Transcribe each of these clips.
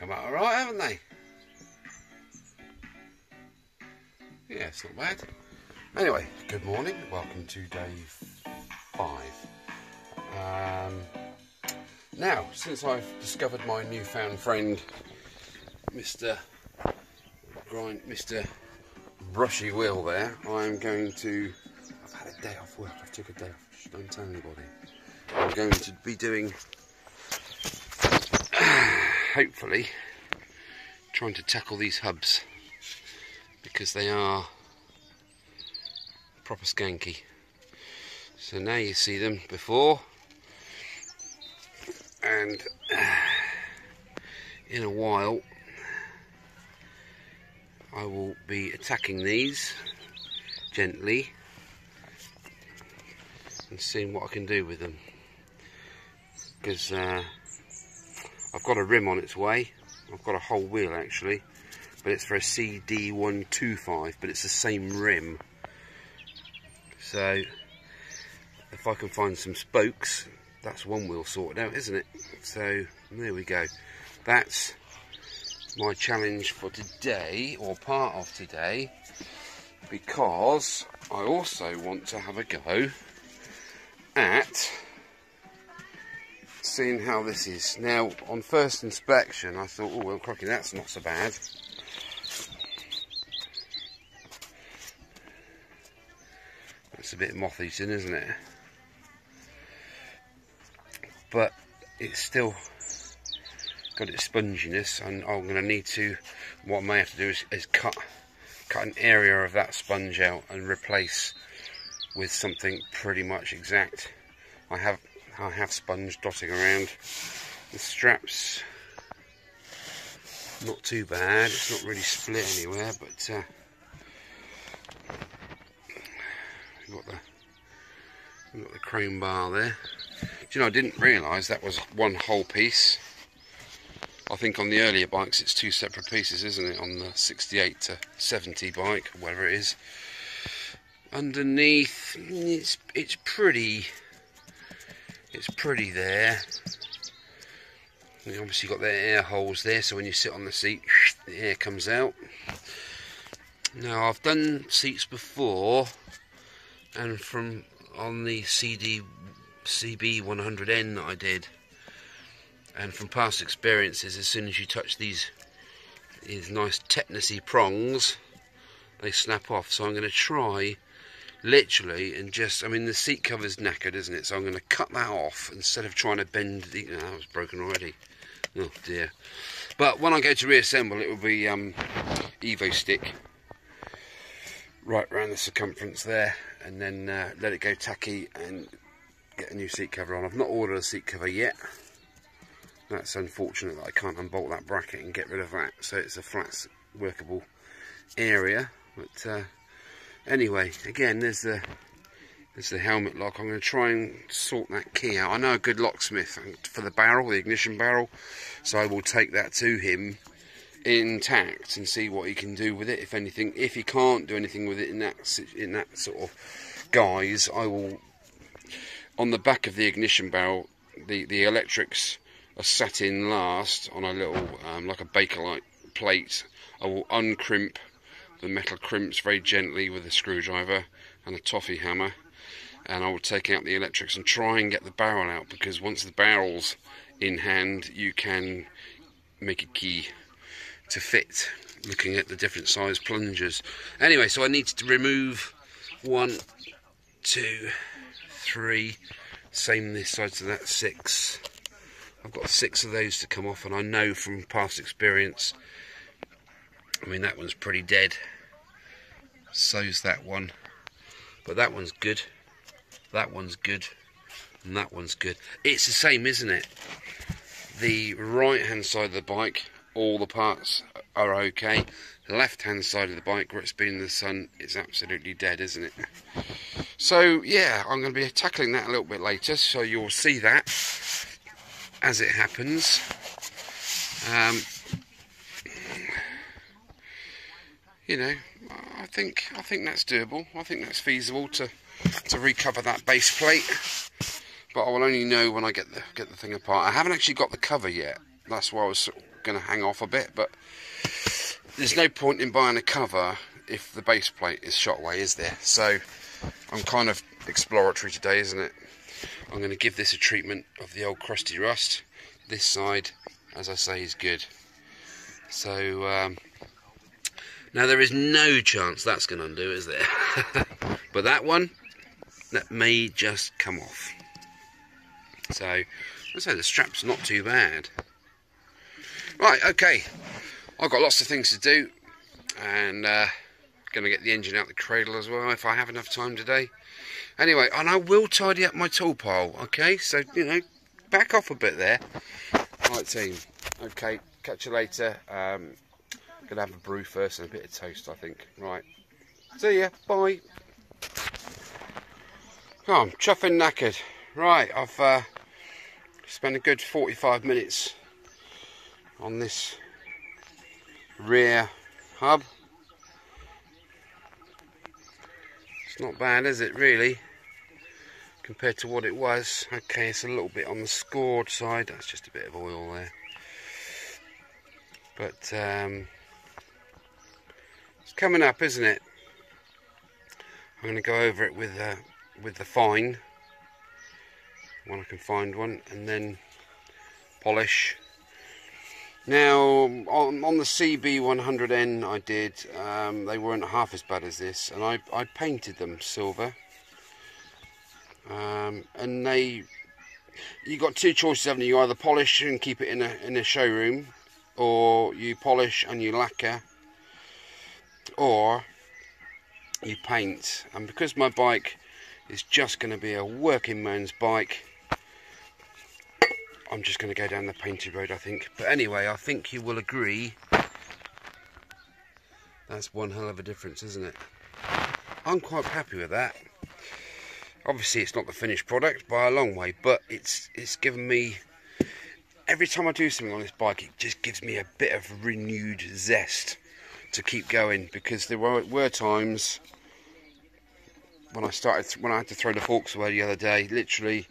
come out alright, haven't they? Yeah, it's not bad. Anyway, good morning. Welcome to day 5. Now, since I've discovered my newfound friend, Mr. Brushy Will there, I'm going to... I've had a day off work. I took a day off. Just don't tell anybody. I'm going to be doing... hopefully, trying to tackle these hubs, because they are proper skanky. So now you see them before, and in a while I will be attacking these gently and seeing what I can do with them, because I've got a rim on its way. I've got a whole wheel actually, but it's for a CD175, but it's the same rim. So if I can find some spokes, that's one wheel sorted out, isn't it? So there we go. That's my challenge for today, or part of today, because I also want to have a go at seeing how this is. Now, on first inspection, I thought, oh, well, crikey, that's not so bad. It's a bit moth-eaten, isn't it? But it's still got its sponginess, and I'm going to need to, what I may have to do is cut an area of that sponge out and replace with something pretty much exact. I have sponge dotting around. The straps, not too bad. It's not really split anywhere, but we've got the chrome bar there. Do you know, I didn't realise that was one whole piece. I think on the earlier bikes it's two separate pieces, isn't it? On the 68 to 70 bike, whatever it is. Underneath, it's pretty there. You obviously got the air holes there, so when you sit on the seat, the air comes out. Now, I've done seats before, and on the CB100N that I did, and from past experiences, as soon as you touch these nice tetanusy prongs, they snap off. So I'm going to try literally and just, I mean, the seat cover's knackered, isn't it? So I'm going to cut that off instead of trying to bend the, no, that was broken already. Oh dear. But when I go to reassemble, it will be Evo stick right around the circumference there, and then let it go tacky and get a new seat cover on. I've not ordered a seat cover yet. That's unfortunate that I can't unbolt that bracket and get rid of that, so it's a flat workable area. But anyway, again, there's the helmet lock. I'm going to try and sort that key out. I know a good locksmith for the barrel, the ignition barrel, so I will take that to him intact and see what he can do with it, if anything. If he can't do anything with it in that sort of guise, I will, on the back of the ignition barrel, the electrics are sat in last on a little like a Bakelite plate. I will uncrimp the metal crimps very gently with a screwdriver and a toffee hammer, and I will take out the electrics and try and get the barrel out, because once the barrel's in hand, you can make a key to fit, looking at the different size plungers. Anyway, so I need to remove 1, 2, 3, same this side, so that's 6. I've got 6 of those to come off, and I know from past experience, I mean, that one's pretty dead. So's that one. But that one's good. That one's good. And that one's good. It's the same, isn't it? The right hand side of the bike, all the parts are okay. The left hand side of the bike, where it's been in the sun, it's absolutely dead, isn't it? So yeah, I'm going to be tackling that a little bit later, so you'll see that as it happens. You know, I think that's doable. I think that's feasible to recover that base plate. But I will only know when I get the thing apart. I haven't actually got the cover yet. That's why I was going to hang off a bit, but there's no point in buying a cover if the base plate is shot away, is there? So I'm kind of exploratory today, isn't it? I'm going to give this a treatment of the old crusty rust. This side, as I say, is good. So now there is no chance that's going to undo, is there? But that one, that may just come off. So I'd say the strap's not too bad. Right, okay. I've got lots of things to do, and going to get the engine out the cradle as well if I have enough time today. Anyway, and I will tidy up my tool pile, okay? So, you know, back off a bit there. Right, team. Okay, catch you later. Gonna have a brew first and a bit of toast, I think. Right. See ya. Bye. Oh, I'm chuffing knackered. Right, I've spent a good 45 minutes on this rear hub. It's not bad, is it, really, compared to what it was? Okay, it's a little bit on the scored side. That's just a bit of oil there. But it's coming up, isn't it? I'm going to go over it with the fine, when I can find one, and then polish. Now, on the CB100N I did, they weren't half as bad as this, and I painted them silver. And you got two choices, haven't you? You either polish and keep it in a showroom, or you polish and you lacquer, or you paint. And because my bike is just going to be a working man's bike, I'm just going to go down the painted road, I think. But anyway, I think you will agree that's one hell of a difference, isn't it? I'm quite happy with that. Obviously it's not the finished product by a long way, but it's given me, every time I do something on this bike, it just gives me a bit of renewed zest to keep going, because there were times when I had to throw the forks away the other day, literally,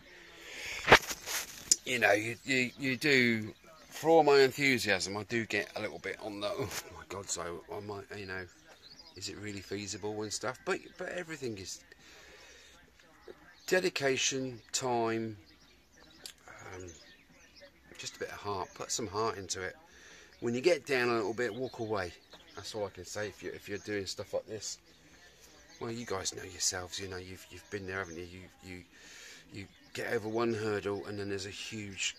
you know, you do, for all my enthusiasm, I do get a little bit on the, oh my God, so I might, you know, is it really feasible and stuff? But everything is dedication, time, just a bit of heart. Put some heart into it. When you get down a little bit, walk away. That's all I can say. If you're doing stuff like this, well, you guys know yourselves. You know, you've been there, haven't you? You get over one hurdle, and then there's a huge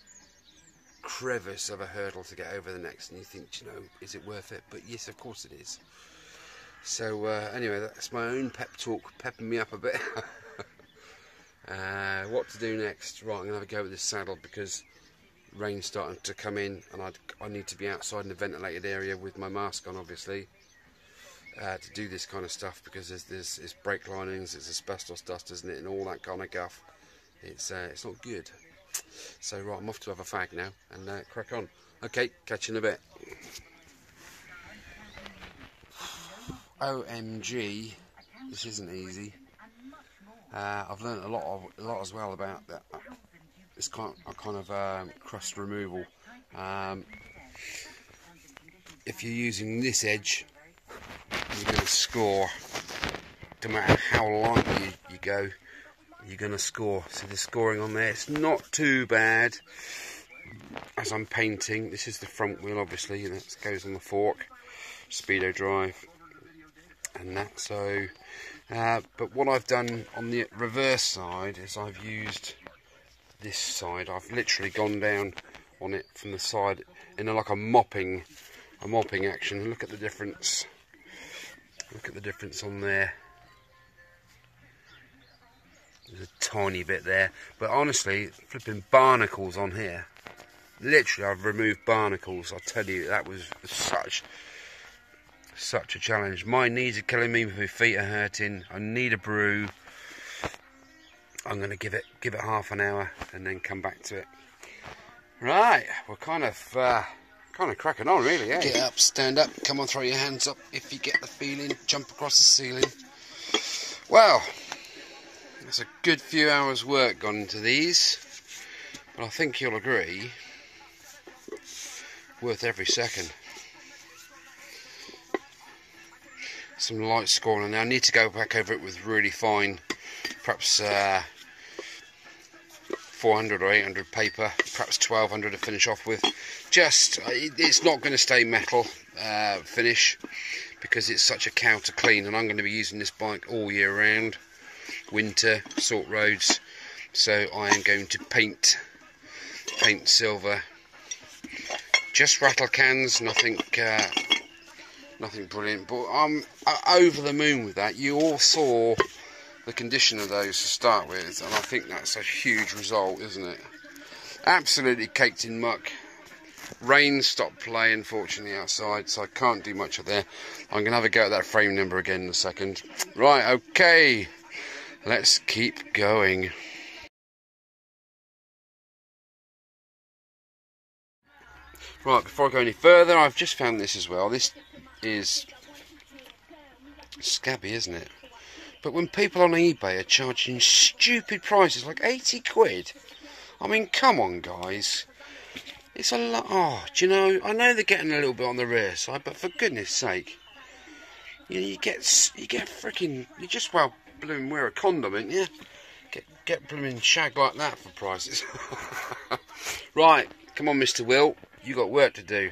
crevice of a hurdle to get over the next, and you think, you know, is it worth it? But yes, of course it is. So anyway, that's my own pep talk, pepping me up a bit. What to do next? Right, I'm gonna have a go with this saddle, because rain's starting to come in, and I need to be outside in a ventilated area with my mask on, obviously, to do this kind of stuff, because there's brake linings, there's asbestos dust, isn't it, and all that kind of guff. It's not good. So right, I'm off to have a fag now and crack on. Okay, catch you in a bit. OMG, this isn't easy. I've learned a lot as well about that. This kind of crust removal. If you're using this edge, you're going to score. No matter how lightly you go, you're going to score. So the scoring on there, it's not too bad. As I'm painting, this is the front wheel, obviously, and that goes on the fork, speedo drive, and that. So, but what I've done on the reverse side is I've used this side. I've literally gone down on it from the side in like a mopping action. Look at the difference. Look at the difference on there. There's a tiny bit there, but honestly, flipping barnacles on here. Literally, I've removed barnacles. I'll tell you, that was such a challenge. My knees are killing me, my feet are hurting. I need a brew. I'm going to give it half an hour and then come back to it. Right, we're kind of cracking on, really. Eh? Get up, stand up, come on, throw your hands up if you get the feeling. Jump across the ceiling. Well, there's a good few hours work gone into these, but I think you'll agree worth every second. Some light scoring. Now I need to go back over it with really fine, perhaps 400 or 800 paper, perhaps 1200 to finish off with. Just, it's not going to stay metal finish because it's such a cow to clean, and I'm going to be using this bike all year round, winter, salt roads, so I am going to paint silver, just rattle cans, nothing brilliant, but I'm over the moon with that. You all saw the condition of those to start with, and I think that's a huge result, isn't it? Absolutely caked in muck. Rain stopped playing, unfortunately, outside, so I can't do much up there. I'm going to have a go at that frame number again in a second. Right, okay, let's keep going. Right, before I go any further, I've just found this as well. This is scabby, isn't it? But when people on eBay are charging stupid prices, like 80 quid, I mean, come on, guys. It's a lot. Oh, do you know, I know they're getting a little bit on the rare side, but for goodness sake, you get freaking, you just, well, blooming wear a condom, ain't you? Get blooming shag like that for prices. Right, come on, Mr. Will, you got work to do.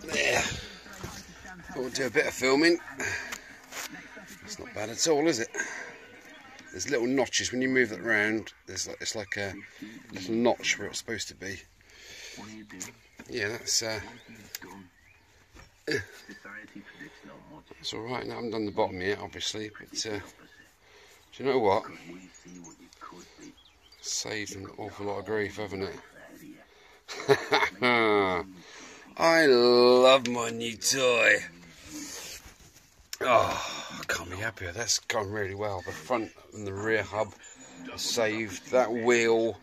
There. We'll do a bit of filming. It's not bad at all, is it? There's little notches when you move it around. It's like a little notch where it's supposed to be. Yeah, that's all right. Now I haven't done the bottom yet, obviously, but do you know what? Saved an awful lot of grief, haven't it? I love my new toy. Oh, I can't be happier. That's gone really well. The front and the rear hub are saved. That wheel,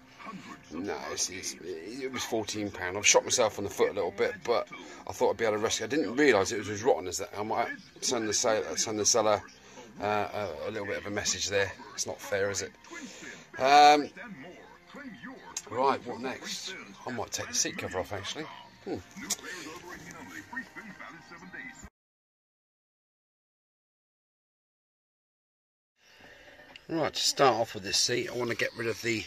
no, it was £14. I've shot myself on the foot a little bit, but I thought I'd be able to rescue. I didn't realise it was as rotten as that. I might send the seller a little bit of a message there. It's not fair, is it? Right, what next? I might take the seat cover off, actually. Right, to start off with this seat, I want to get rid of the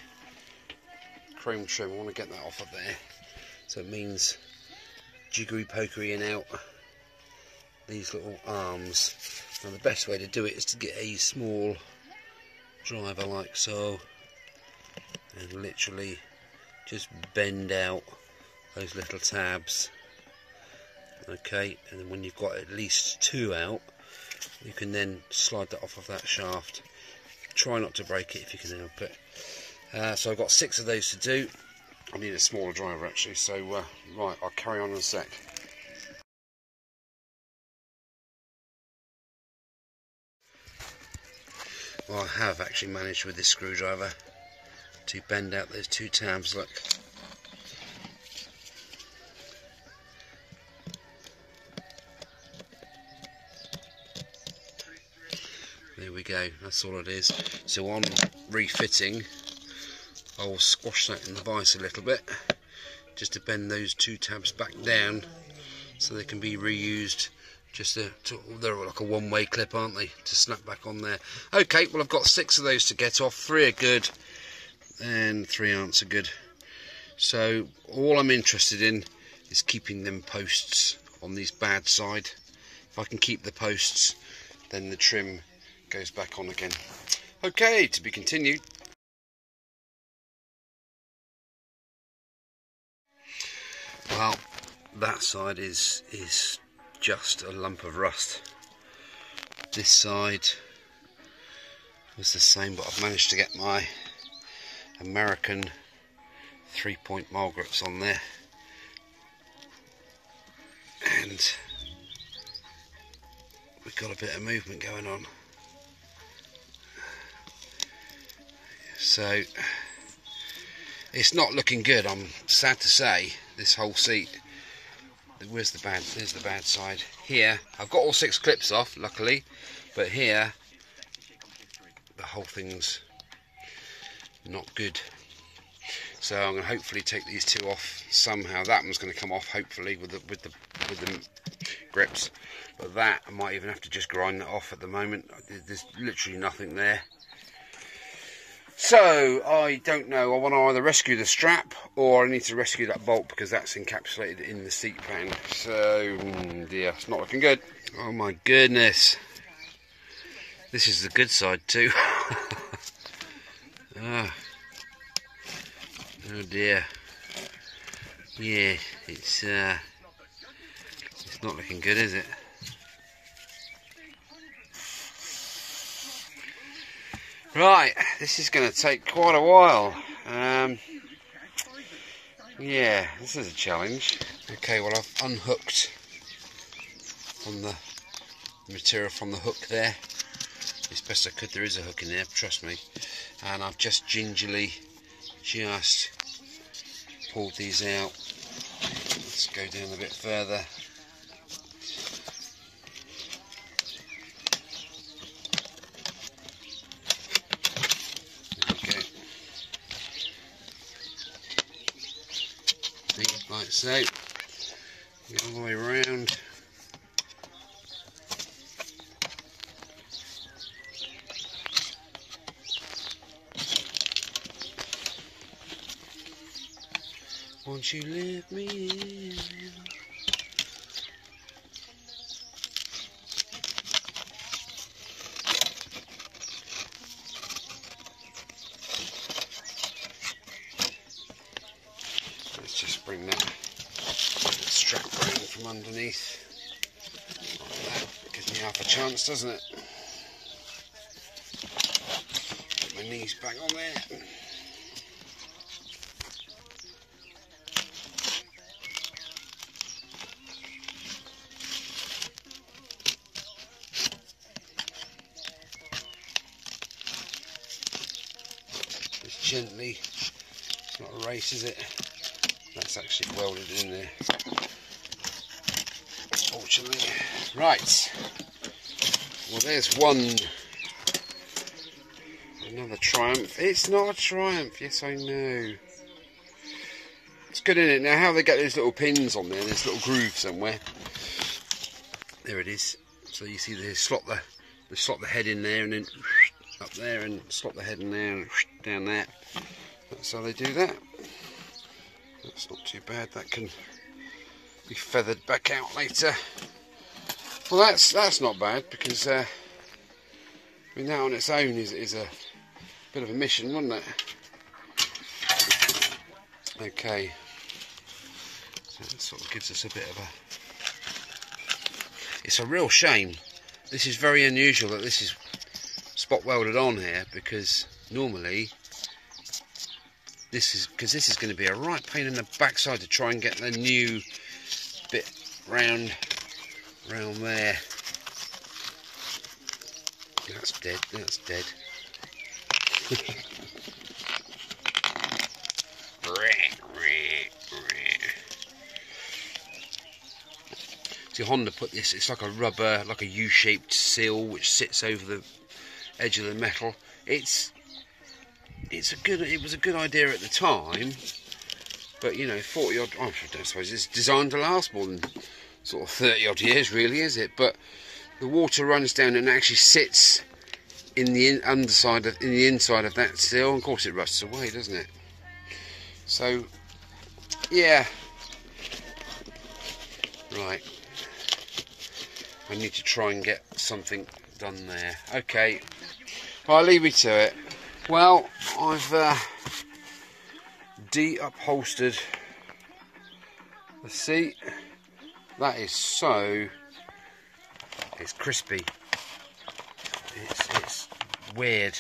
chrome trim. I want to get that off of there. So it means jiggery pokery and out these little arms. Now the best way to do it is to get a small driver like so, and literally just bend out those little tabs. Okay, and then when you've got at least two out, you can then slide that off of that shaft. Try not to break it if you can help it. So I've got 6 of those to do. I need a smaller driver actually, so right, I'll carry on in a sec. Well, I have actually managed with this screwdriver to bend out those 2 tabs, look. There we go, that's all it is. So on refitting, I will squash that in the vise a little bit, just to bend those 2 tabs back down, so they can be reused. They're like a one-way clip, aren't they, to snap back on there. Okay, well I've got 6 of those to get off. 3 are good, and 3 aren't so good. So all I'm interested in is keeping them posts on these bad side. If I can keep the posts, then the trim goes back on again. Okay, to be continued. Well, that side is just a lump of rust. This side was the same, but I've managed to get my American 3-point mile grips on there, and we've got a bit of movement going on. So it's not looking good, I'm sad to say. This whole seat, there's the bad side. Here I've got all 6 clips off, luckily, but here the whole thing's not good. So I'm going to hopefully take these 2 off somehow. That one's going to come off hopefully with the grips, but that I might even have to just grind that off at the moment. There's literally nothing there. So I don't know, I want to either rescue the strap or I need to rescue that bolt, because that's encapsulated in the seat pan. So yeah, it's not looking good. Oh my goodness, this is the good side too. Oh dear, yeah, it's not looking good, is it? Right, this is going to take quite a while. Yeah, this is a challenge. Okay, well, I've unhooked from the material from the hook there as best I could. There is a hook in there, trust me. And I've just gingerly pulled these out. Let's go down a bit further. Like so, go all the way around. Won't you let me in? Let's just bring that strap around from underneath. Like that. Gives me half a chance, doesn't it? Put my knees back on there. Just gently. It's not a race, is it? That's actually welded in there, fortunately. Right, well, there's one. Another triumph. It's not a triumph, yes I know. It's good, isn't it? Now how they get those little pins on there, there's a little groove somewhere. There it is. So you see they slot the head in there, and then up there, and slot the head in there, and down there. That's how they do that. That's not too bad. That can be feathered back out later. Well, that's not bad, because I mean, that on its own is a bit of a mission, wasn't it? Okay, so that sort of gives us a bit of a. It's a real shame. This is very unusual that this is spot welded on here, because normally. This is going to be a right pain in the backside to try and get the new bit round there. That's dead. That's dead. See, Honda put this. It's like a rubber, like a U-shaped seal which sits over the edge of the metal. It was a good idea at the time, but you know, 40 odd, I don't suppose it's designed to last more than sort of 30 odd years, really, is it? But the water runs down and actually sits in the inside of that seal, and of course it rusts away, doesn't it? So yeah, right, I need to try and get something done there. Okay, well, I'll leave you to it. Well, I've de-upholstered The seat, that is so, it's crispy. It's weird,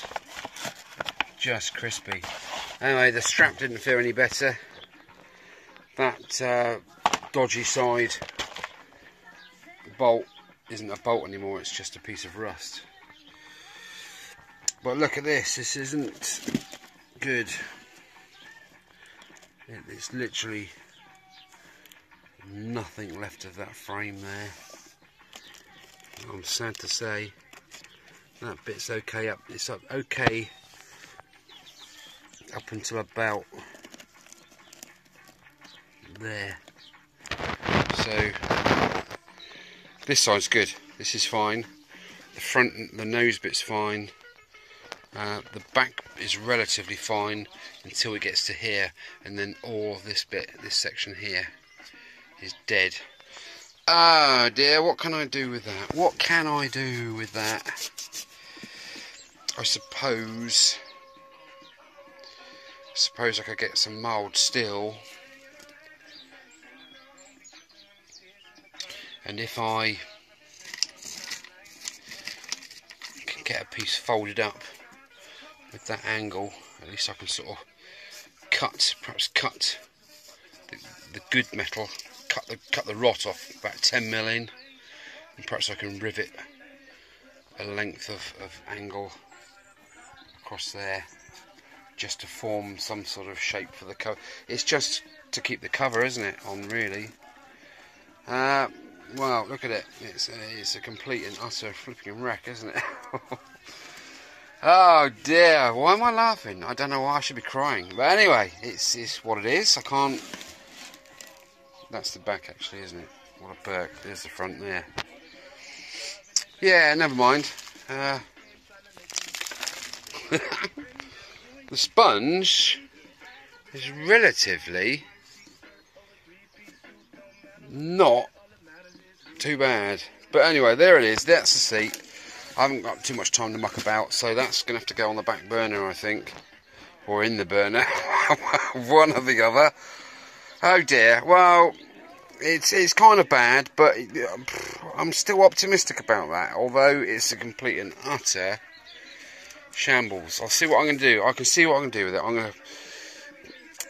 just crispy. Anyway, the strap didn't feel any better. That dodgy side bolt isn't a bolt anymore, it's just a piece of rust. But look at this, this isn't good. It's literally nothing left of that frame there. I'm sad to say that bit's okay up. It's up okay up until about there. So this side's good. This is fine. The front, the nose bit's fine. The back is relatively fine until it gets to here, and then all this bit, this section here, is dead. Oh dear, what can I do with that? What can I do with that? I suppose I could get some mild steel, and if I can get a piece folded up with that angle, at least I can sort of perhaps cut the good metal, cut the rot off about 10mm in, and perhaps I can rivet a length of angle across there just to form some sort of shape for the cover. It's just to keep the cover, isn't it, on really. Well, look at it, it's a complete and utter flipping wreck, isn't it? Oh dear, why am I laughing? I don't know why I should be crying. But anyway, it's what it is. I can't... That's the back actually, isn't it? What a perk. There's the front there. Yeah, never mind. The sponge is relatively not too bad. But anyway, there it is. That's the seat. I haven't got too much time to muck about, so that's going to have to go on the back burner, I think. Or in the burner. One or the other. Oh dear. Well, it's kind of bad, but I'm still optimistic about that. Although it's a complete and utter shambles. I'll see what I'm going to do. I can see what I can do with it. I'm going to...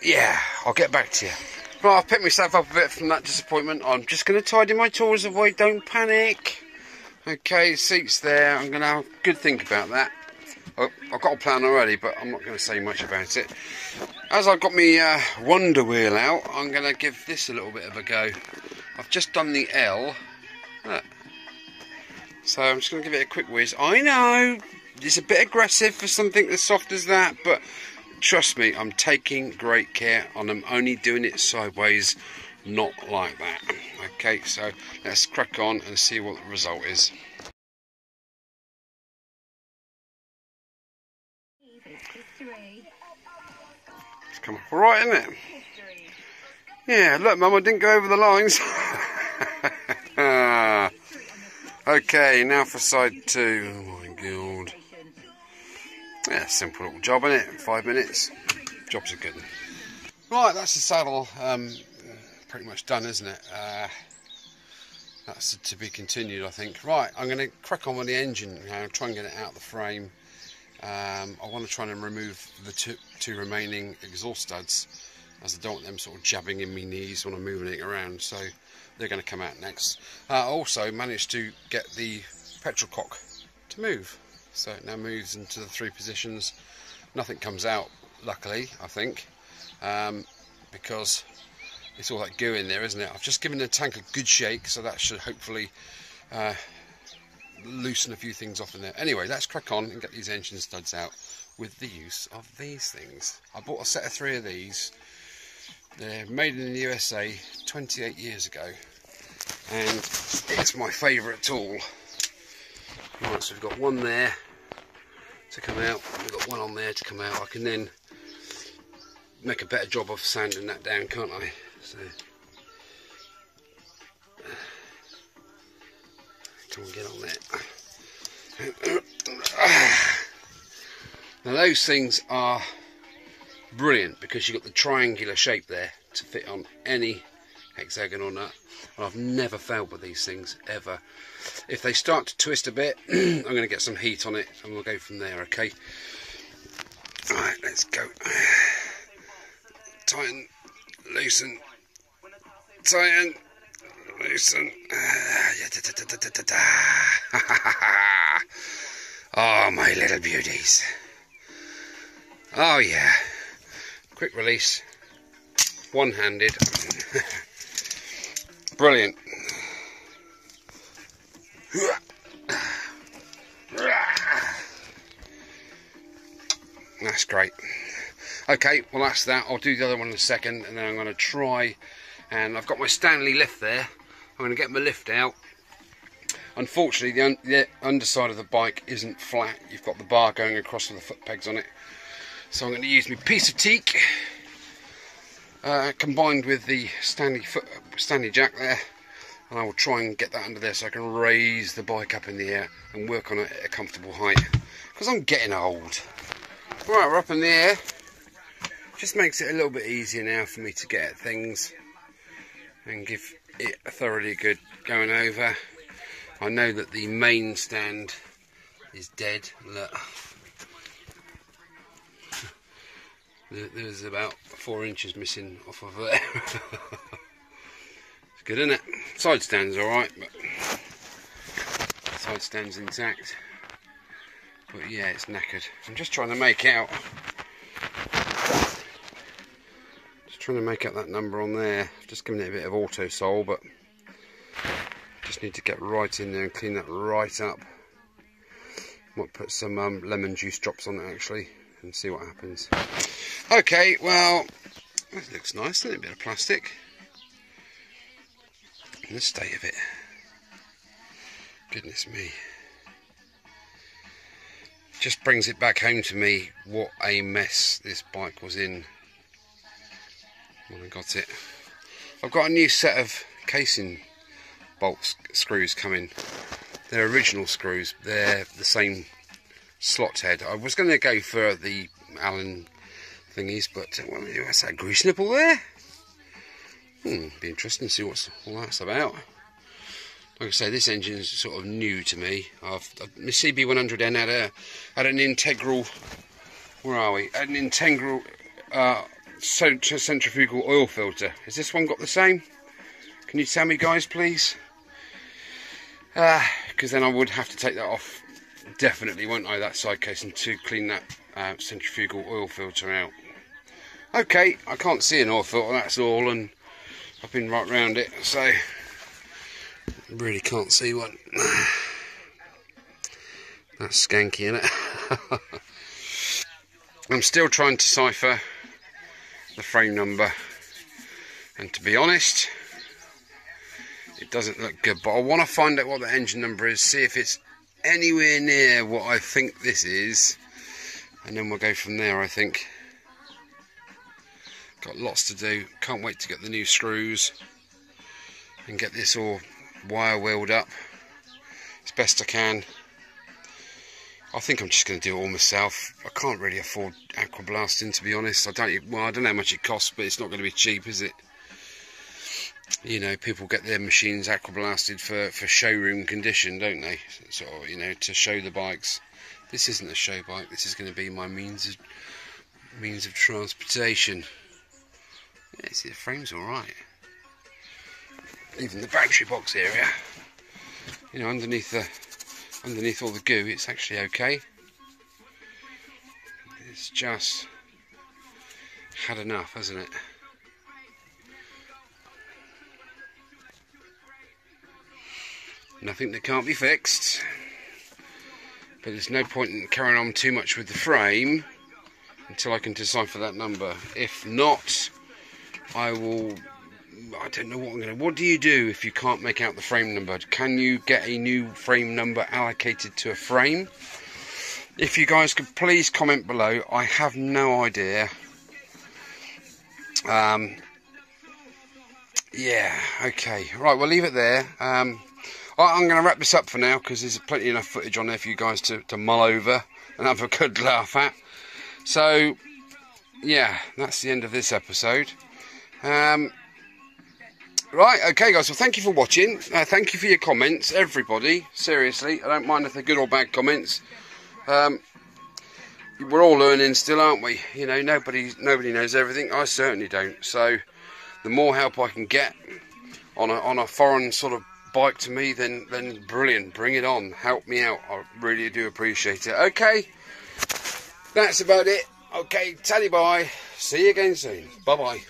Yeah, I'll get back to you. Right, I've picked myself up a bit from that disappointment. I'm just going to tidy my tools away. Don't panic. Okay, seat's there. I'm going to have a good think about that. Oh, I've got a plan already, but I'm not going to say much about it. As I've got my Wonder Wheel out, I'm going to give this a little bit of a go. I've just done the L. Look. So I'm just going to give it a quick whiz. I know, it's a bit aggressive for something as soft as that, but trust me, I'm taking great care, and I'm only doing it sideways, not like that. Okay, so let's crack on and see what the result is. It's come up alright, isn't it? Yeah, look Mum, I didn't go over the lines. Okay, now for side 2. Oh my god. Yeah, simple little job, isn't it? 5 minutes. Job's a good one. Right, that's the saddle pretty much done, isn't it? That's to be continued, I think. Right, I'm going to crack on with the engine now, try and get it out of the frame. I want to try and remove the two remaining exhaust studs, as I don't want them sort of jabbing in my knees when I'm moving it around, so they're going to come out next. I also managed to get the petrol cock to move, so it now moves into the 3 positions. Nothing comes out, luckily, I think, because it's all that goo in there, isn't it? I've just given the tank a good shake, so that should hopefully loosen a few things off in there. Anyway, let's crack on and get these engine studs out with the use of these things. I bought a set of 3 of these. They're made in the USA 28 years ago, and it's my favourite tool. Right, so we've got one there to come out, we've got one on there to come out. I can then make a better job of sanding that down, can't I? So come on, get on there. Now those things are brilliant because you've got the triangular shape there to fit on any hexagonal nut, and I've never failed with these things ever. If they start to twist a bit, I'm going to get some heat on it and we'll go from there. Okay, alright, let's go. Tighten, loosen, tighten, loosen. Oh, my little beauties. Oh yeah, quick release, one-handed. Brilliant. That's great. Okay, well that's that. I'll do the other one in a second, and then I'm going to try, and I've got my Stanley lift there. I'm going to get my lift out. Unfortunately, the underside of the bike isn't flat. You've got the bar going across with the foot pegs on it. So I'm going to use my piece of teak, combined with the Stanley jack there, and I will try and get that under there so I can raise the bike up in the air and work on it at a comfortable height, because I'm getting old. Right, we're up in the air. Just makes it a little bit easier now for me to get at things and give it a thoroughly good going over. I know that the main stand is dead. Look, there's about 4 inches missing off of there. It's good, isn't it? Side stand's alright, but side stand's intact. But yeah, it's knackered. I'm just trying to make out. Trying to make out that number on there. I've just given it a bit of auto sol, but just need to get right in there and clean that right up. Might put some lemon juice drops on it actually and see what happens. Okay, well, that looks nice, doesn't it? A bit of plastic. And the state of it, goodness me, just brings it back home to me what a mess this bike was in when I got it. I've got a new set of casing bolt screws coming. They're original screws. They're the same slot head. I was going to go for the Allen thingies, but well, what's that grease nipple there? Be interesting to see what all that's about. Like I say, this engine's sort of new to me. My CD175 had an integral. Where are we? An integral centrifugal oil filter. Has this one got the same? Can you tell me, guys, please? Because then I would have to take that off, definitely, won't I? That side casing to clean that centrifugal oil filter out. Okay, I can't see an oil filter, that's all, and I've been right round it, so really can't see one. That's skanky, isn't it? I'm still trying to decipher the frame number, and to be honest, it doesn't look good, but I want to find out what the engine number is, see if it's anywhere near what I think this is, and then we'll go from there. I think got lots to do. Can't wait to get the new screws and get this all wire wheeled up as best I can. I think I'm just going to do it all myself. I can't really afford aqua blasting, to be honest. I don't know how much it costs, but it's not going to be cheap, is it? You know, people get their machines aqua blasted for showroom condition, don't they? Sort of, you know, to show the bikes. This isn't a show bike. This is going to be my means of transportation. Yeah, see, the frame's all right. Even the battery box area, you know, underneath all the goo, it's actually okay. It's just had enough, hasn't it? Nothing that can't be fixed, but there's no point in carrying on too much with the frame until I can decipher that number. If not, I don't know what I'm going to... What do you do if you can't make out the frame number? Can you get a new frame number allocated to a frame? If you guys could please comment below. I have no idea. Yeah, okay. Right, we'll leave it there. I'm going to wrap this up for now because there's plenty enough footage on there for you guys to mull over and have a good laugh at. So, yeah, that's the end of this episode. Right, okay guys, well thank you for watching. Thank you for your comments, everybody. Seriously, I don't mind if they're good or bad comments. We're all learning still, aren't we? You know, nobody knows everything. I certainly don't. So the more help I can get on a foreign sort of bike to me, then brilliant. Bring it on. Help me out. I really do appreciate it. Okay, that's about it. Okay, tally bye. See you again soon. Bye bye.